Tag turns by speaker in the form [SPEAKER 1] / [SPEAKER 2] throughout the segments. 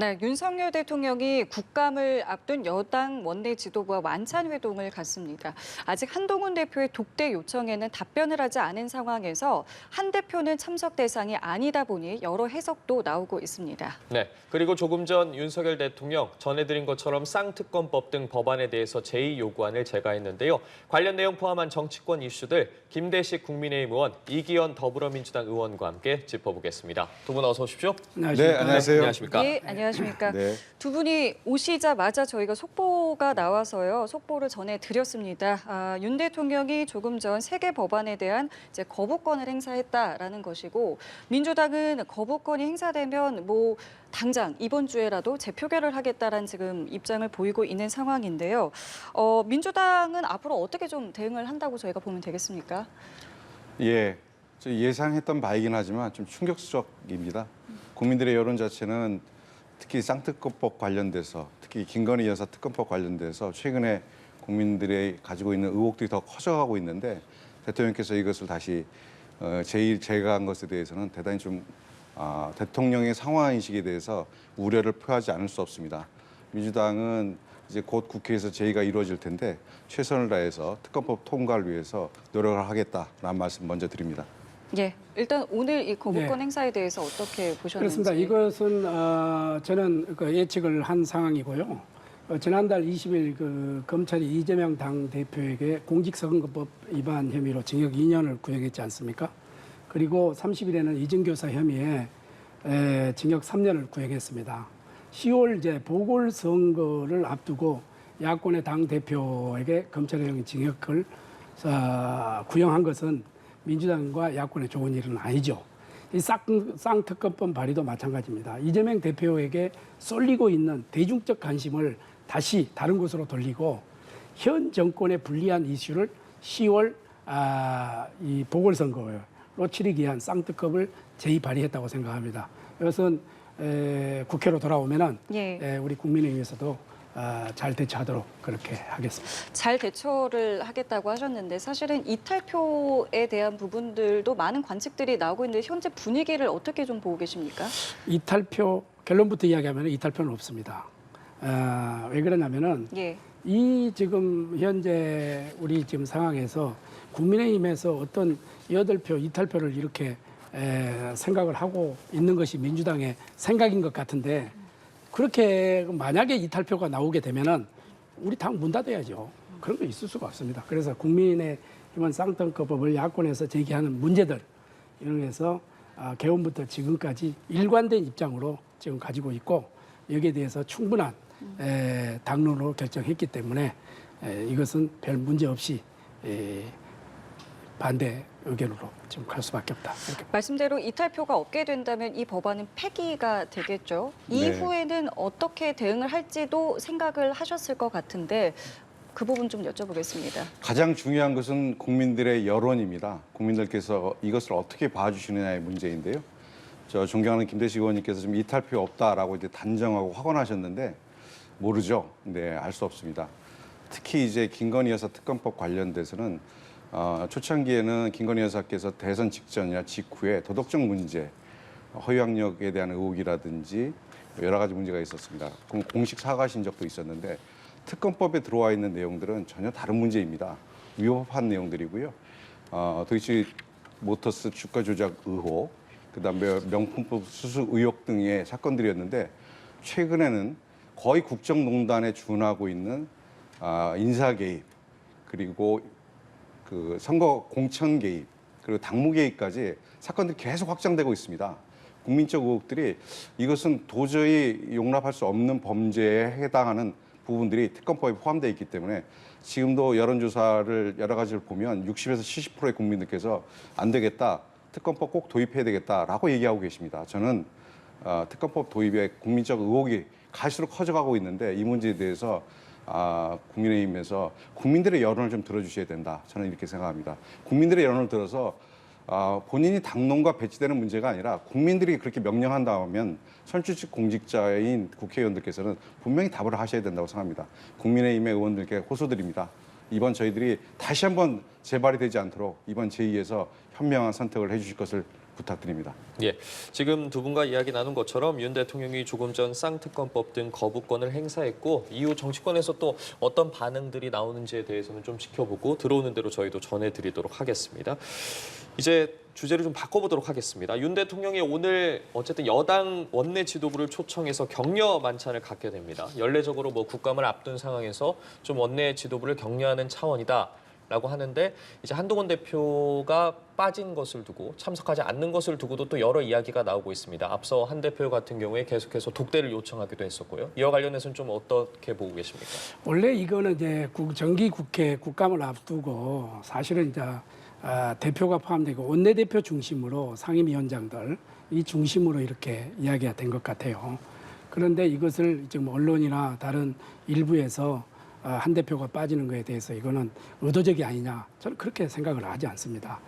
[SPEAKER 1] 네, 윤석열 대통령이 국감을 앞둔 여당 원내 지도부와 만찬 회동을 갖습니다. 아직 한동훈 대표의 독대 요청에는 답변을 하지 않은 상황에서 한 대표는 참석 대상이 아니다 보니 여러 해석도 나오고 있습니다.
[SPEAKER 2] 네, 그리고 조금 전 윤석열 대통령 전해드린 것처럼 쌍특검법 등 법안에 대해서 제의 요구안을 제거했는데요. 관련 내용 포함한 정치권 이슈들 김대식 국민의힘 의원, 이기현 더불어민주당 의원과 함께 짚어보겠습니다. 두 분 어서 오십시오.
[SPEAKER 3] 네, 안녕하세요.
[SPEAKER 2] 안녕하십니까?
[SPEAKER 1] 네, 안녕하십니까.
[SPEAKER 3] 네.
[SPEAKER 1] 두 분이 오시자마자 저희가 속보가 나와서요. 속보를 전해드렸습니다. 윤 대통령이 조금 전 3개 법안에 대한 이제 거부권을 행사했다라는 것이고 민주당은 거부권이 행사되면 당장 이번 주에라도 재표결을 하겠다라는 지금 입장을 보이고 있는 상황인데요. 민주당은 앞으로 어떻게 좀 대응을 한다고 저희가 보면 되겠습니까?
[SPEAKER 3] 예, 저 예상했던 바이긴 하지만 좀 충격적입니다. 국민들의 여론 자체는 특히 쌍특검법 관련돼서, 특히 김건희 여사 특검법 관련돼서 최근에 국민들이 가지고 있는 의혹들이 더 커져가고 있는데 대통령께서 이것을 다시 제거한 것에 대해서는 대단히 좀 대통령의 상황인식에 대해서 우려를 표하지 않을 수 없습니다. 민주당은 이제 곧 국회에서 제의가 이루어질 텐데 최선을 다해서 특검법 통과를 위해서 노력을 하겠다라는 말씀 먼저 드립니다.
[SPEAKER 1] 예, 일단 오늘 이 거부권 행사에 대해서 어떻게 보셨는지.
[SPEAKER 4] 그렇습니다. 이것은 저는 예측을 한 상황이고요. 지난달 20일 검찰이 이재명 당대표에게 공직선거법 위반 혐의로 징역 2년을 구형했지 않습니까? 그리고 30일에는 이준교사 혐의에 징역 3년을 구형했습니다. 10월 이제 보궐선거를 앞두고 야권의 당대표에게 검찰형 징역을 구형한 것은 민주당과 야권의 좋은 일은 아니죠. 이 쌍특검법 발의도 마찬가지입니다. 이재명 대표에게 쏠리고 있는 대중적 관심을 다시 다른 곳으로 돌리고 현 정권에 불리한 이슈를 10월 이 보궐선거로 치르기 위한 쌍특검을 재발의했다고 생각합니다. 이것은 국회로 돌아오면은 우리 국민의힘에서도 잘 대처하도록 그렇게 하겠습니다.
[SPEAKER 1] 잘 대처를 하겠다고 하셨는데 사실은 이탈표에 대한 부분들도 많은 관측들이 나오고 있는데 현재 분위기를 어떻게 좀 보고 계십니까?
[SPEAKER 4] 이탈표 결론부터 이야기하면 이탈표는 없습니다. 왜 그러냐면은 이 지금 현재 우리 지금 상황에서 국민의힘에서 어떤 8표 이탈표를 이렇게 생각을 하고 있는 것이 민주당의 생각인 것 같은데 그렇게 만약에 이탈표가 나오게 되면은 우리 당 문 닫아야죠. 그런 거 있을 수가 없습니다. 그래서 국민의힘은 쌍특검법을 야권에서 제기하는 문제들 이용해서 개헌부터 지금까지 일관된 입장으로 지금 가지고 있고 여기에 대해서 충분한 당론으로 결정했기 때문에 이것은 별 문제 없이 반대 의견으로 지금 갈 수밖에 없다.
[SPEAKER 1] 말씀대로 이탈표가 없게 된다면 이 법안은 폐기가 되겠죠. 이후에는 어떻게 대응을 할지도 생각을 하셨을 것 같은데 그 부분 좀 여쭤보겠습니다.
[SPEAKER 3] 가장 중요한 것은 국민들의 여론입니다. 국민들께서 이것을 어떻게 봐주시느냐의 문제인데요. 저 존경하는 김대식 의원님께서 좀 이탈표 없다라고 이제 단정하고 확언하셨는데 모르죠. 네, 알 수 없습니다. 특히 이제 김건희 여사 특검법 관련돼서는 초창기에는 김건희 여사께서 대선 직전이나 직후에 도덕적 문제, 허위학력에 대한 의혹이라든지 여러 가지 문제가 있었습니다. 공식 사과하신 적도 있었는데 특검법에 들어와 있는 내용들은 전혀 다른 문제입니다. 위법한 내용들이고요. 도이치 모터스 주가 조작 의혹, 그다음에 명품법 수수 의혹 등의 사건들이었는데 최근에는 거의 국정농단에 준하고 있는 인사 개입 그리고 그 선거 공천 개입 그리고 당무 개입까지 사건들이 계속 확장되고 있습니다. 국민적 의혹들이 이것은 도저히 용납할 수 없는 범죄에 해당하는 부분들이 특검법에 포함되어 있기 때문에 지금도 여론조사를 여러 가지를 보면 60에서 70%의 국민들께서 안 되겠다, 특검법 꼭 도입해야 되겠다라고 얘기하고 계십니다. 저는 특검법 도입에 국민적 의혹이 갈수록 커져가고 있는데 이 문제에 대해서 국민의힘에서 국민들의 여론을 좀 들어주셔야 된다. 저는 이렇게 생각합니다. 국민들의 여론을 들어서 본인이 당론과 배치되는 문제가 아니라 국민들이 그렇게 명령한다면 선출직 공직자인 국회의원들께서는 분명히 답을 하셔야 된다고 생각합니다. 국민의힘의 의원들께 호소드립니다. 이번 저희들이 다시 한번 재발이 되지 않도록 이번 제2에서 현명한 선택을 해주실 것을 부탁드립니다.
[SPEAKER 2] 예, 지금 두 분과 이야기 나눈 것처럼 윤 대통령이 조금 전 쌍특검법 등 거부권을 행사했고 이후 정치권에서 또 어떤 반응들이 나오는지에 대해서는 좀 지켜보고 들어오는 대로 저희도 전해드리도록 하겠습니다. 이제 주제를 좀 바꿔보도록 하겠습니다. 윤 대통령이 오늘 어쨌든 여당 원내 지도부를 초청해서 격려 만찬을 갖게 됩니다. 연례적으로 뭐 국감을 앞둔 상황에서 좀 원내 지도부를 격려하는 차원이다. 라고 하는데 이제 한동훈 대표가 빠진 것을 두고 참석하지 않는 것을 두고도 또 여러 이야기가 나오고 있습니다. 앞서 한 대표 같은 경우에 계속해서 독대를 요청하기도 했었고요. 이와 관련해서는 좀 어떻게 보고 계십니까?
[SPEAKER 4] 원래 이거는 이제 정기국회 국감을 앞두고 사실은 이제 대표가 포함되고 원내대표 중심으로 상임위원장들 이 중심으로 이렇게 이야기가 된 것 같아요. 그런데 이것을 지금 언론이나 다른 일부에서 한 대표가 빠지는 것에 대해서 이거는 의도적이 아니냐 저는 그렇게 생각을 하지 않습니다.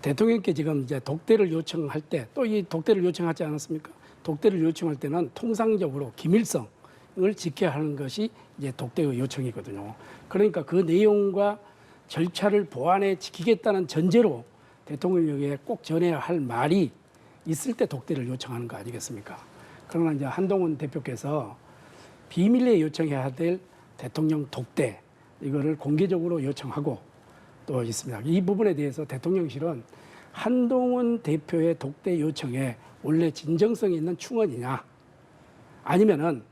[SPEAKER 4] 대통령께 지금 이제 독대를 요청할 때 또 이 독대를 요청하지 않았습니까? 독대를 요청할 때는 통상적으로 기밀성을 지켜야 하는 것이 이제 독대의 요청이거든요. 그러니까 그 내용과 절차를 보완해 지키겠다는 전제로 대통령에게 꼭 전해야 할 말이 있을 때 독대를 요청하는 거 아니겠습니까? 그러나 이제 한동훈 대표께서 비밀리에 요청해야 될 대통령 독대 이거를 공개적으로 요청하고 또 있습니다. 이 부분에 대해서 대통령실은 한동훈 대표의 독대 요청에 원래 진정성이 있는 충언이냐 아니면은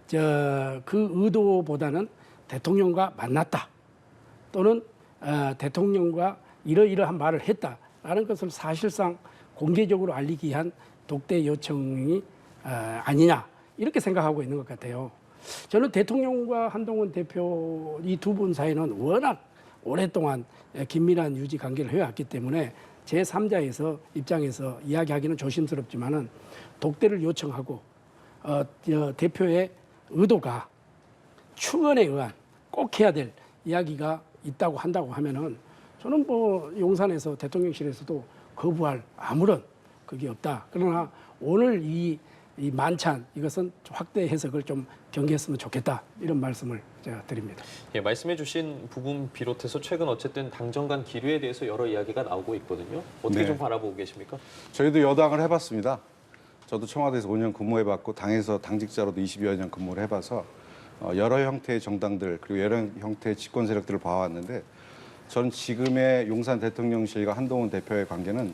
[SPEAKER 4] 그 의도보다는 대통령과 만났다 또는 대통령과 이러이러한 말을 했다라는 것을 사실상 공개적으로 알리기 위한 독대 요청이 아니냐 이렇게 생각하고 있는 것 같아요. 저는 대통령과 한동훈 대표 이 두 분 사이는 워낙 오랫동안 긴밀한 유지 관계를 해왔기 때문에 제3자에서 입장에서 이야기하기는 조심스럽지만은 독대를 요청하고 대표의 의도가 충언에 의한 꼭 해야 될 이야기가 있다고 한다고 하면은 저는 뭐 용산에서 대통령실에서도 거부할 아무런 그게 없다. 그러나 오늘 이 만찬 이것은 확대 해석을 좀 경계했으면 좋겠다 이런 말씀을 제가 드립니다.
[SPEAKER 2] 예, 말씀해주신 부분 비롯해서 최근 어쨌든 당정 간 기류에 대해서 여러 이야기가 나오고 있거든요. 어떻게
[SPEAKER 3] 네.
[SPEAKER 2] 좀 바라보고 계십니까?
[SPEAKER 3] 저희도 여당을 해봤습니다. 저도 청와대에서 5년 근무해봤고 당에서 당직자로도 20여 년 근무를 해봐서 여러 형태의 정당들 그리고 여러 형태의 집권 세력들을 봐왔는데 저는 지금의 용산 대통령실과 한동훈 대표의 관계는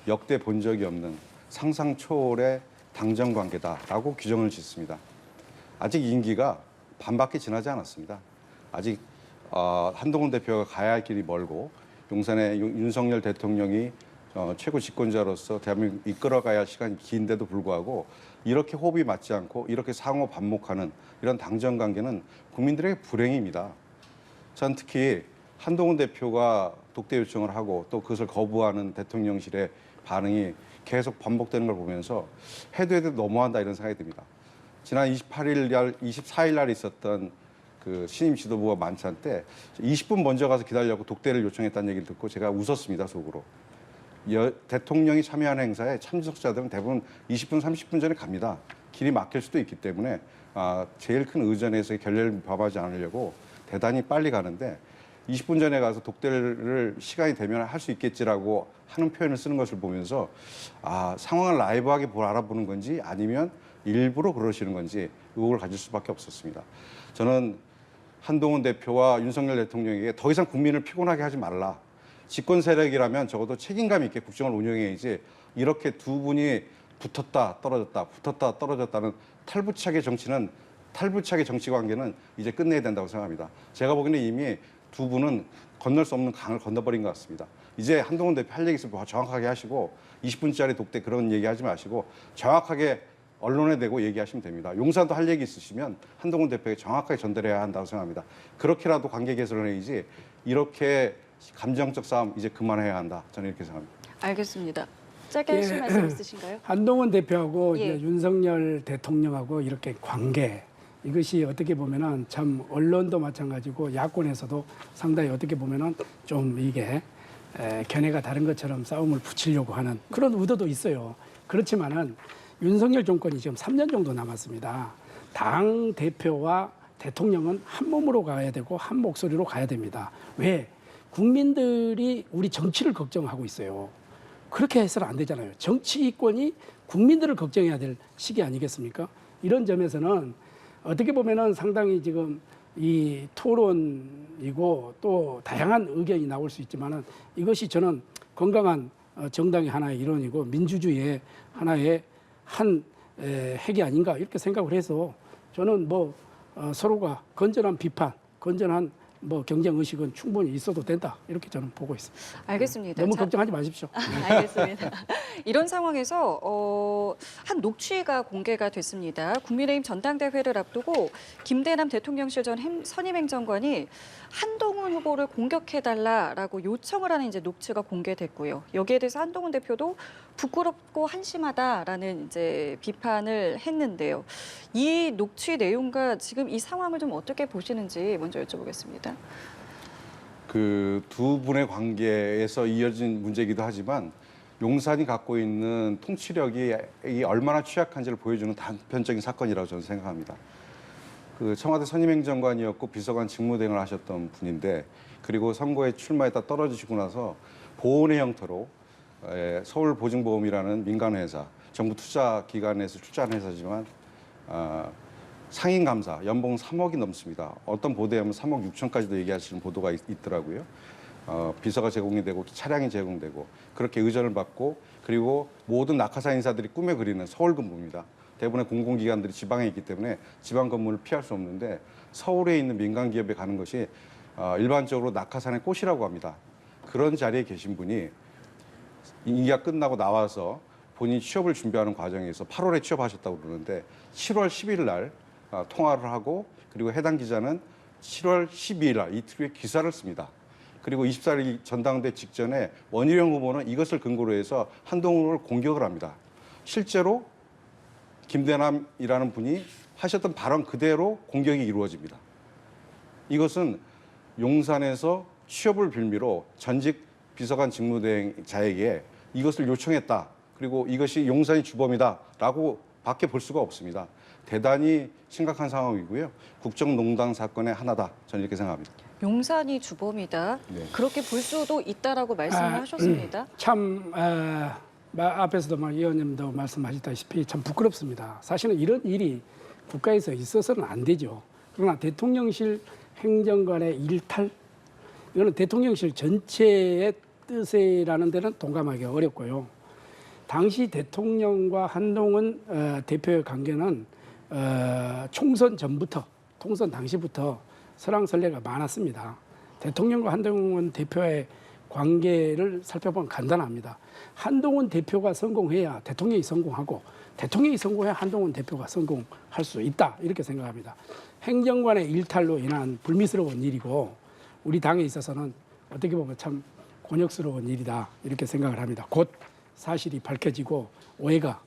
[SPEAKER 3] 역대 본 적이 없는 상상 초월의 당정 관계다라고 규정을 짓습니다. 아직 임기가 반밖에 지나지 않았습니다. 아직 한동훈 대표가 가야 할 길이 멀고 용산의 윤석열 대통령이 최고 집권자로서 대한민국 이끌어가야 할 시간이 긴데도 불구하고 이렇게 호흡이 맞지 않고 이렇게 상호 반목하는 이런 당정 관계는 국민들에게 불행입니다. 전 특히 한동훈 대표가 독대 요청을 하고 또 그것을 거부하는 대통령실의 반응이 계속 반복되는 걸 보면서 해도 너무한다 이런 생각이 듭니다. 지난 24일 날 있었던 그 신임 지도부와 만찬 때 20분 먼저 가서 기다려고 독대를 요청했다는 얘기를 듣고 제가 웃었습니다, 속으로. 대통령이 참여하는 행사에 참석자들은 대부분 20분, 30분 전에 갑니다. 길이 막힐 수도 있기 때문에 제일 큰 의전에서의 결례를 범하지 않으려고 대단히 빨리 가는데 20분 전에 가서 독대를 시간이 되면 할 수 있겠지라고 하는 표현을 쓰는 것을 보면서 상황을 라이브하게 알아보는 건지 아니면 일부러 그러시는 건지 의혹을 가질 수밖에 없었습니다. 저는 한동훈 대표와 윤석열 대통령에게 더 이상 국민을 피곤하게 하지 말라. 집권 세력이라면 적어도 책임감 있게 국정을 운영해야지 이렇게 두 분이 붙었다 떨어졌다는 탈부착의 정치 관계는 이제 끝내야 된다고 생각합니다. 제가 보기에는 이미 두 분은 건널 수 없는 강을 건너버린 것 같습니다. 이제 한동훈 대표 할 얘기 있으면 정확하게 하시고 20분짜리 독대 그런 얘기 하지 마시고 정확하게 언론에 대고 얘기하시면 됩니다. 용산도 할 얘기 있으시면 한동훈 대표에게 정확하게 전달해야 한다고 생각합니다. 그렇게라도 관계 개선을 해야지 이렇게 감정적 싸움 이제 그만해야 한다. 저는 이렇게 생각합니다.
[SPEAKER 1] 알겠습니다. 짧게 하실 말씀 있으신가요?
[SPEAKER 4] 한동훈 대표하고
[SPEAKER 1] 예.
[SPEAKER 4] 이제 윤석열 대통령하고 이렇게 관계 이것이 어떻게 보면은 참 언론도 마찬가지고 야권에서도 상당히 어떻게 보면은 좀 이게 견해가 다른 것처럼 싸움을 붙이려고 하는 그런 의도도 있어요. 그렇지만은 윤석열 정권이 지금 3년 정도 남았습니다. 당 대표와 대통령은 한 몸으로 가야 되고 한 목소리로 가야 됩니다. 왜? 국민들이 우리 정치를 걱정하고 있어요. 그렇게 해서는 안 되잖아요. 정치권이 국민들을 걱정해야 될 시기 아니겠습니까? 이런 점에서는 어떻게 보면은 상당히 지금 이 토론이고 또 다양한 의견이 나올 수 있지만은 이것이 저는 건강한 정당의 하나의 일원이고 민주주의의 하나의 한 핵이 아닌가 이렇게 생각을 해서 저는 뭐 서로가 건전한 비판, 건전한 뭐 경쟁 의식은 충분히 있어도 된다 이렇게 저는 보고 있습니다.
[SPEAKER 1] 알겠습니다.
[SPEAKER 4] 너무 걱정하지 마십시오.
[SPEAKER 1] 알겠습니다. 이런 상황에서 한 녹취가 공개가 됐습니다. 국민의힘 전당대회를 앞두고 김대남 대통령실 전 선임행정관이 한동훈 후보를 공격해달라라고 요청을 하는 이제 녹취가 공개됐고요. 여기에 대해서 한동훈 대표도 부끄럽고 한심하다라는 이제 비판을 했는데요. 이 녹취 내용과 지금 이 상황을 좀 어떻게 보시는지 먼저 여쭤보겠습니다.
[SPEAKER 3] 그 두 분의 관계에서 이어진 문제이기도 하지만 용산이 갖고 있는 통치력이 얼마나 취약한지를 보여주는 단편적인 사건이라고 저는 생각합니다. 그 청와대 선임행정관이었고 비서관 직무대행을 하셨던 분인데 그리고 선거에 출마했다 떨어지시고 나서 보훈의 형태로 서울보증보험이라는 민간회사, 정부 투자기관에서 출자한 회사지만 상임감사, 연봉 3억이 넘습니다. 어떤 보도에 하면 3억 6천까지도 얘기하시는 보도가 있더라고요. 비서가 제공이 되고 차량이 제공되고 그렇게 의전을 받고 그리고 모든 낙하산 인사들이 꿈에 그리는 서울 근무입니다. 대부분의 공공기관들이 지방에 있기 때문에 지방 근무를 피할 수 없는데 서울에 있는 민간 기업에 가는 것이 일반적으로 낙하산의 꽃이라고 합니다. 그런 자리에 계신 분이 임기가 끝나고 나와서 본인이 취업을 준비하는 과정에서 8월에 취업하셨다고 그러는데 7월 10일 날 통화를 하고 그리고 해당 기자는 7월 12일 날 이틀 후에 기사를 씁니다. 그리고 24일 전당대 직전에 원희룡 후보는 이것을 근거로 해서 한동훈을 공격을 합니다. 실제로 김대남이라는 분이 하셨던 발언 그대로 공격이 이루어집니다. 이것은 용산에서 취업을 빌미로 전직 비서관 직무대행자에게 이것을 요청했다. 그리고 이것이 용산이 주범이다라고 밖에 볼 수가 없습니다. 대단히 심각한 상황이고요. 국정농단 사건의 하나다. 저는 이렇게 생각합니다.
[SPEAKER 1] 용산이 주범이다.
[SPEAKER 3] 네.
[SPEAKER 1] 그렇게 볼 수도 있다라고 말씀을 하셨습니다.
[SPEAKER 4] 참 앞에서도 의원님도 말씀하셨다시피 참 부끄럽습니다. 사실은 이런 일이 국가에서 있어서는 안 되죠. 그러나 대통령실 행정관의 일탈, 이거는 대통령실 전체의 뜻이라는 데는 동감하기 어렵고요. 당시 대통령과 한동훈 대표의 관계는 총선 전부터, 통선 당시부터 설왕설래가 많았습니다. 대통령과 한동훈 대표의 관계를 살펴보면 간단합니다. 한동훈 대표가 성공해야 대통령이 성공하고 대통령이 성공해야 한동훈 대표가 성공할 수 있다 이렇게 생각합니다. 행정관의 일탈로 인한 불미스러운 일이고 우리 당에 있어서는 어떻게 보면 참 곤욕스러운 일이다 이렇게 생각을 합니다. 곧 사실이 밝혀지고 오해가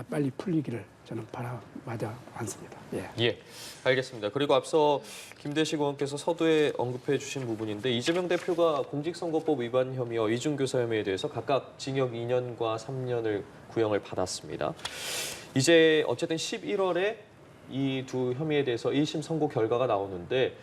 [SPEAKER 4] 빨리 풀리기를 저는 바라마자 않습니다.
[SPEAKER 2] 예, 알겠습니다. 그리고 앞서 김대식 의원께서 서두에 언급해 주신 부분인데 이재명 대표가 공직선거법 위반 혐의와 이중교사 혐의에 대해서 각각 징역 2년과 3년을 구형을 받았습니다. 이제 어쨌든 11월에 이 두 혐의에 대해서 1심 선고 결과가 나오는데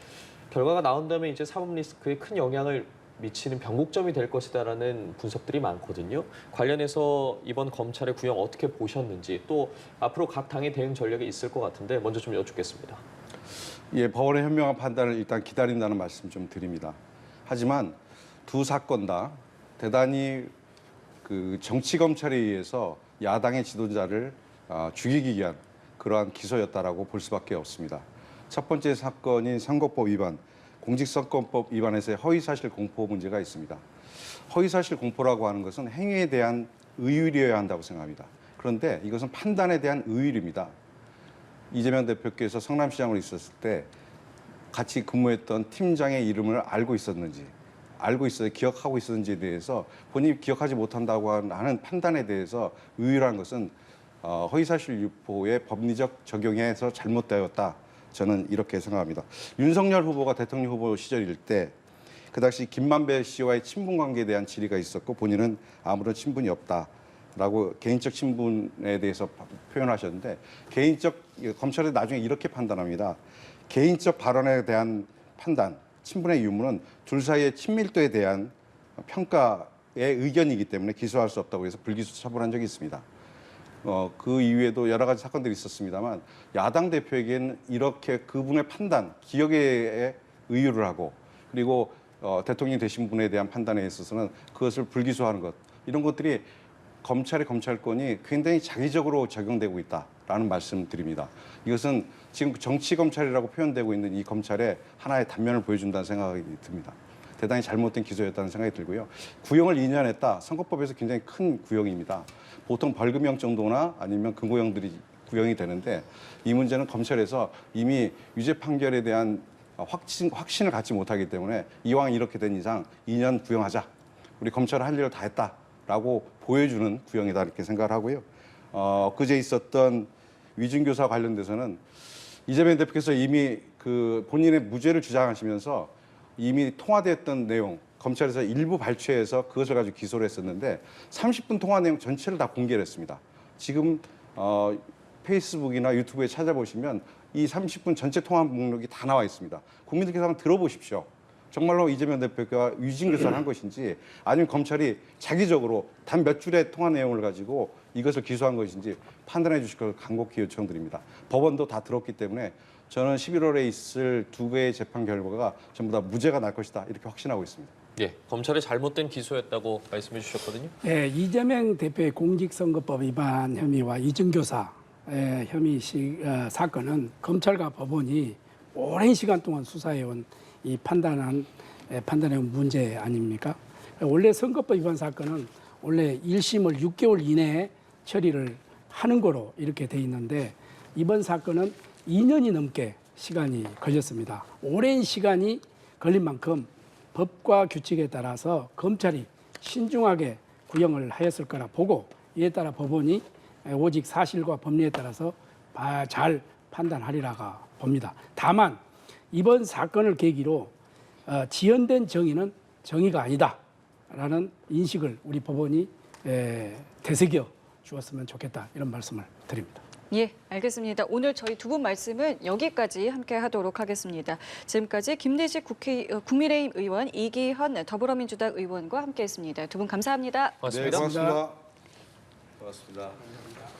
[SPEAKER 2] 결과가 나온다면 이제 사법 리스크에 큰 영향을 미치는 변곡점이 될 것이다라는 분석들이 많거든요. 관련해서 이번 검찰의 구형 어떻게 보셨는지 또 앞으로 각 당의 대응 전략이 있을 것 같은데 먼저 좀 여쭙겠습니다.
[SPEAKER 3] 예, 법원의 현명한 판단을 일단 기다린다는 말씀 좀 드립니다. 하지만 두 사건 다 대단히 그 정치 검찰에 의해서 야당의 지도자를 죽이기 위한 그러한 기소였다라고 볼 수밖에 없습니다. 첫 번째 사건인 선거법 위반, 공직선거법 위반에서의 허위사실 공포 문제가 있습니다. 허위사실 공포라고 하는 것은 행위에 대한 의율이어야 한다고 생각합니다. 그런데 이것은 판단에 대한 의율입니다. 이재명 대표께서 성남시장으로 있었을 때 같이 근무했던 팀장의 이름을 알고 있었는지, 기억하고 있었는지에 대해서 본인이 기억하지 못한다고 하는 판단에 대해서 의율한 것은 허위사실 유포의 법리적 적용에서 잘못되었다. 저는 이렇게 생각합니다. 윤석열 후보가 대통령 후보 시절일 때 그 당시 김만배 씨와의 친분 관계에 대한 질의가 있었고 본인은 아무런 친분이 없다라고 개인적 친분에 대해서 표현하셨는데 검찰이 나중에 이렇게 판단합니다. 개인적 발언에 대한 판단, 친분의 유무는 둘 사이의 친밀도에 대한 평가 의견이기 때문에 기소할 수 없다고 해서 불기소 처분한 적이 있습니다. 그 이후에도 여러 가지 사건들이 있었습니다만 야당 대표에게는 이렇게 그분의 판단, 기억에 의유를 하고 그리고 대통령이 되신 분에 대한 판단에 있어서는 그것을 불기소하는 것 이런 것들이 검찰의 검찰권이 굉장히 자기적으로 적용되고 있다라는 말씀드립니다. 이것은 지금 정치 검찰이라고 표현되고 있는 이 검찰의 하나의 단면을 보여준다는 생각이 듭니다. 대단히 잘못된 기소였다는 생각이 들고요. 구형을 2년 했다. 선거법에서 굉장히 큰 구형입니다. 보통 벌금형 정도나 아니면 금고형들이 구형이 되는데 이 문제는 검찰에서 이미 유죄 판결에 대한 확신을 갖지 못하기 때문에 이왕 이렇게 된 이상 2년 구형하자. 우리 검찰은 할 일을 다 했다라고 보여주는 구형이다 이렇게 생각을 하고요. 그제 있었던 위증교사 관련돼서는 이재명 대표께서 이미 그 본인의 무죄를 주장하시면서 이미 통화됐던 내용 검찰에서 일부 발췌해서 그것을 가지고 기소를 했었는데 30분 통화 내용 전체를 다 공개를 했습니다. 지금 페이스북이나 유튜브에 찾아보시면 이 30분 전체 통화 목록이 다 나와 있습니다. 국민들께서 한번 들어보십시오. 정말로 이재명 대표가 위증교사를 한 것인지 아니면 검찰이 자기적으로 단 몇 줄의 통화 내용을 가지고 이것을 기소한 것인지 판단해 주실 걸 간곡히 요청드립니다. 법원도 다 들었기 때문에 저는 11월에 있을 두 개의 재판 결과가 전부 다 무죄가 날 것이다 이렇게 확신하고 있습니다.
[SPEAKER 2] 예, 검찰의 잘못된 기소였다고 말씀해 주셨거든요.
[SPEAKER 4] 네, 이재명 대표의 공직선거법 위반 혐의와 이증교사 혐의 사건은 검찰과 법원이 오랜 시간 동안 수사해온 이 판단해온 문제 아닙니까? 원래 선거법 위반 사건은 원래 1심을 6개월 이내에 처리를 하는 거로 이렇게 돼 있는데 이번 사건은 2년이 넘게 시간이 걸렸습니다. 오랜 시간이 걸린 만큼 법과 규칙에 따라서 검찰이 신중하게 구형을 하였을 거라 보고 이에 따라 법원이 오직 사실과 법리에 따라서 잘 판단하리라가 봅니다. 다만 이번 사건을 계기로 지연된 정의는 정의가 아니다라는 인식을 우리 법원이 되새겨 주었으면 좋겠다 이런 말씀을 드립니다.
[SPEAKER 1] 예, 알겠습니다. 오늘 저희 두 분 말씀은 여기까지 함께 하도록 하겠습니다. 지금까지 김대식 국민의힘 의원, 이기현 더불어민주당 의원과 함께했습니다. 두 분 감사합니다.
[SPEAKER 2] 고맙습니다.
[SPEAKER 3] 네, 고맙습니다. 고맙습니다.